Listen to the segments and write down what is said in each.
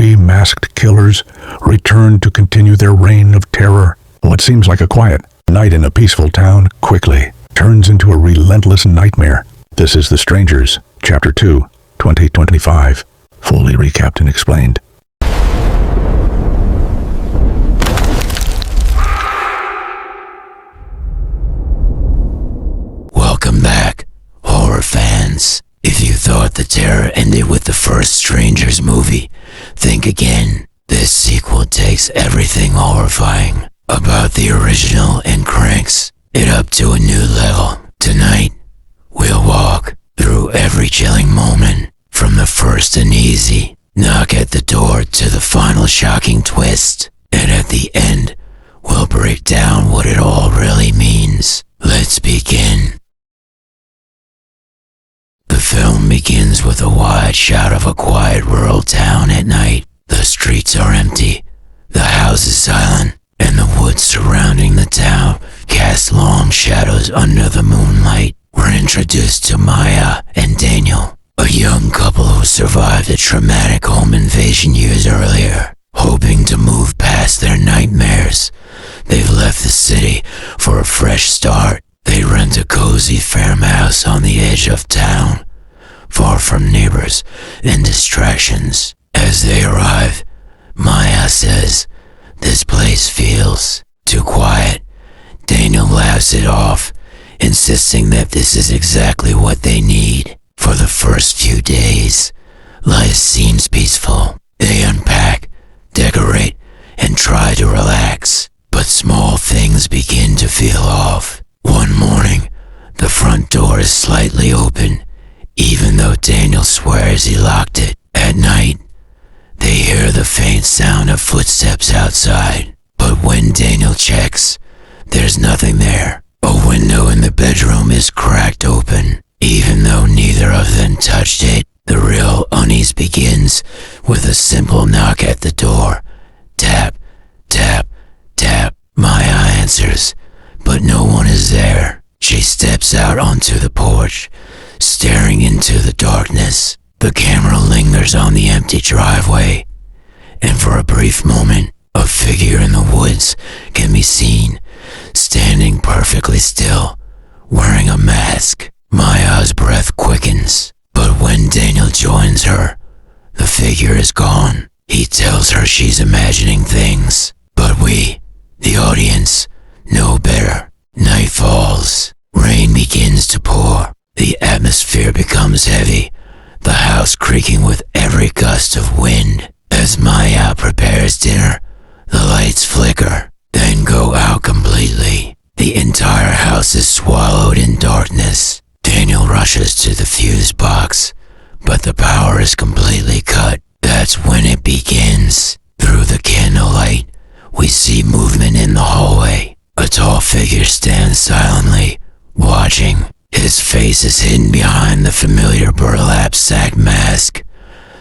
three masked killers return to continue their reign of terror. What seems like a quiet night in a peaceful town quickly turns into a relentless nightmare. This is The Strangers, Chapter 2, 2025. Fully recapped and explained. Welcome back, horror fans. If you thought the terror ended with the first Strangers movie, think again. This sequel takes everything horrifying about the original and cranks it up to a new level. Tonight, we'll walk through every chilling moment, from the first uneasy knock at the door to the final shocking twist. And at the end, we'll break down what it all really means. Let's begin. The film begins with a wide shot of a quiet rural town at night. The streets are empty, the house is silent, and the woods surrounding the town cast long shadows under the moonlight. We're introduced to Maya and Daniel, a young couple who survived a traumatic home invasion years earlier. Hoping to move past their nightmares, they've left the city for a fresh start. They rent a cozy farmhouse on the edge of town, far from neighbors and distractions. As they arrive, Maya says, "This place feels too quiet." Daniel laughs it off, insisting that this is exactly what they need. For the first few days, life seems peaceful. They unpack, decorate, and try to relax, but small things begin to feel off. One morning, the front door is slightly open, even though Daniel swears he locked it. At night, they hear the faint sound of footsteps outside, but when Daniel checks, there's nothing there. A window in the bedroom is cracked open. Even though neither of them touched it, the real unease begins with a simple knock at the door. Tap, tap, tap. Maya answers, but no one is there. She steps out onto the porch, staring into the darkness. The camera lingers on the empty driveway, and for a brief moment, a figure in the woods can be seen, standing perfectly still, wearing a mask. Maya's breath quickens, but when Daniel joins her, the figure is gone. He tells her she's imagining things, but we, the audience, know better. Night falls. Rain begins to pour. The atmosphere becomes heavy, the house creaking with every gust of wind. As Maya prepares dinner, the lights flicker, then go out completely. The entire house is swallowed in darkness. Daniel rushes to the fuse box, but the power is completely cut. That's when it begins. Through the candlelight, we see movement in the hallway. A tall figure stands silently, watching. His face is hidden behind the familiar burlap sack mask.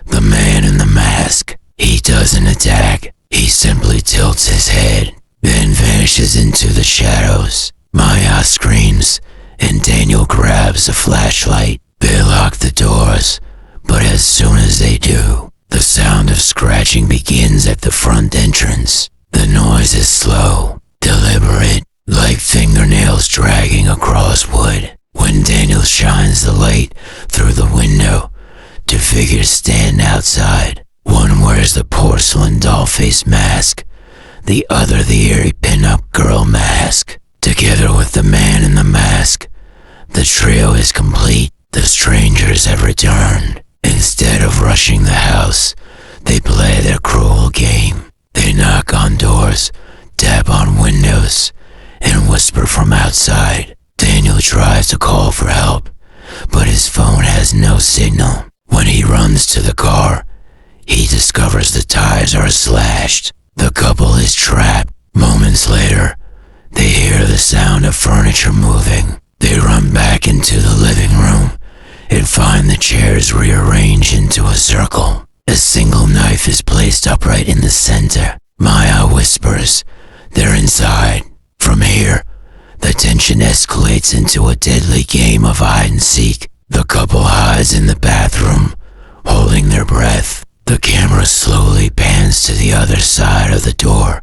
The man in the mask, he doesn't attack. He simply tilts his head, then vanishes into the shadows. Maya screams, and Daniel grabs a flashlight. They lock the doors, but as soon as they do, the sound of scratching begins at the front entrance. The noise is slow, deliberate, like fingernails dragging across wood. When Daniel shines the light through the window, two figures stand outside. One wears the porcelain doll face mask, the other the eerie pin-up girl mask. Together with the man in the mask, the trio is complete. The strangers have returned. Instead of rushing the house, they play their cruel game. They knock on doors, tap on windows, and whisper from outside. Daniel tries to call for help, but his phone has no signal. When he runs to the car, he discovers the tires are slashed. The couple is trapped. Moments later, they hear the sound of furniture moving. They run back into the living room and find the chairs rearranged into a circle. A single knife is placed upright in the center. Maya whispers, "They're inside." From here, the tension escalates into a deadly game of hide and seek. The couple hides in the bathroom, holding their breath. The camera slowly pans to the other side of the door,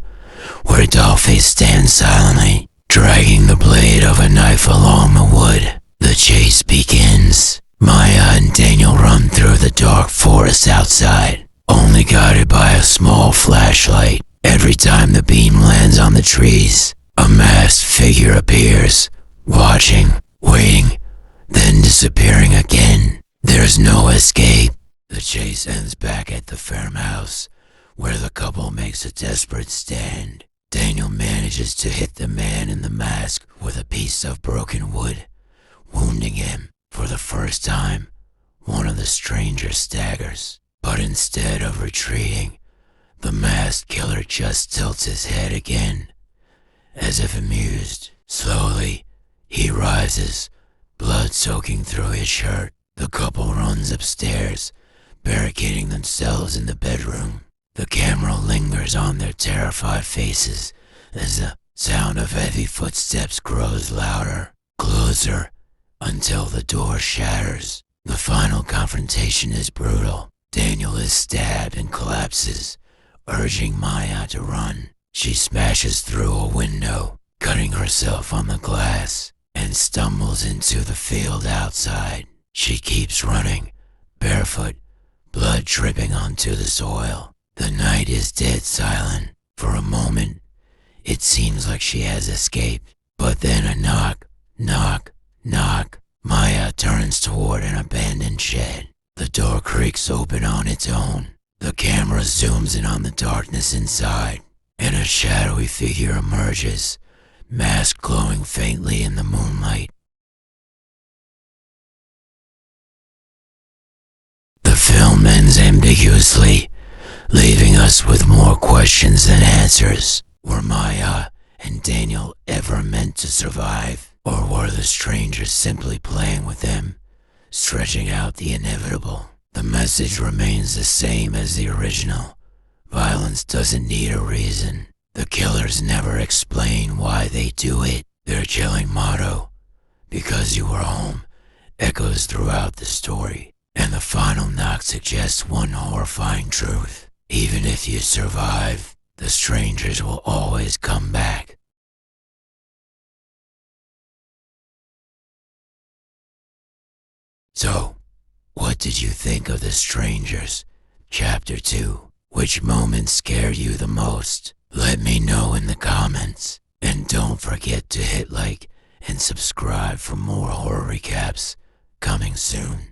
where Dollface stands silently, dragging the blade of a knife along the wood. The chase begins. Maya and Daniel run through the dark forest outside, only guided by a small flashlight. Every time the beam lands on the trees, a masked figure appears, watching, waiting, then disappearing again. There's no escape. The chase ends back at the farmhouse, where the couple makes a desperate stand. Daniel manages to hit the man in the mask with a piece of broken wood, wounding him. For the first time, one of the strangers staggers, but instead of retreating, the masked killer just tilts his head again, as if amused. Slowly, he rises, blood soaking through his shirt. The couple runs upstairs, barricading themselves in the bedroom. The camera lingers on their terrified faces as the sound of heavy footsteps grows louder, closer, until the door shatters. The final confrontation is brutal. Daniel is stabbed and collapses, urging Maya to run. She smashes through a window, cutting herself on the glass, and stumbles into the field outside. She keeps running, barefoot, blood dripping onto the soil. The night is dead silent. For a moment, it seems like she has escaped. But then a knock, knock, knock. Maya turns toward an abandoned shed. The door creaks open on its own. The camera zooms in on the darkness inside, and a shadowy figure emerges, mask glowing faintly in the moonlight. The film ends ambiguously, leaving us with more questions than answers. Were Maya and Daniel ever meant to survive? Or were the strangers simply playing with them, stretching out the inevitable? The message remains the same as the original. Violence doesn't need a reason. The killers never explain why they do it. Their killing motto, "Because you were home," echoes throughout the story. And the final knock suggests one horrifying truth. Even if you survive, the strangers will always come back. So, what did you think of The Strangers, Chapter 2? Which moment scared you the most? Let me know in the comments. And don't forget to hit like and subscribe for more horror recaps coming soon.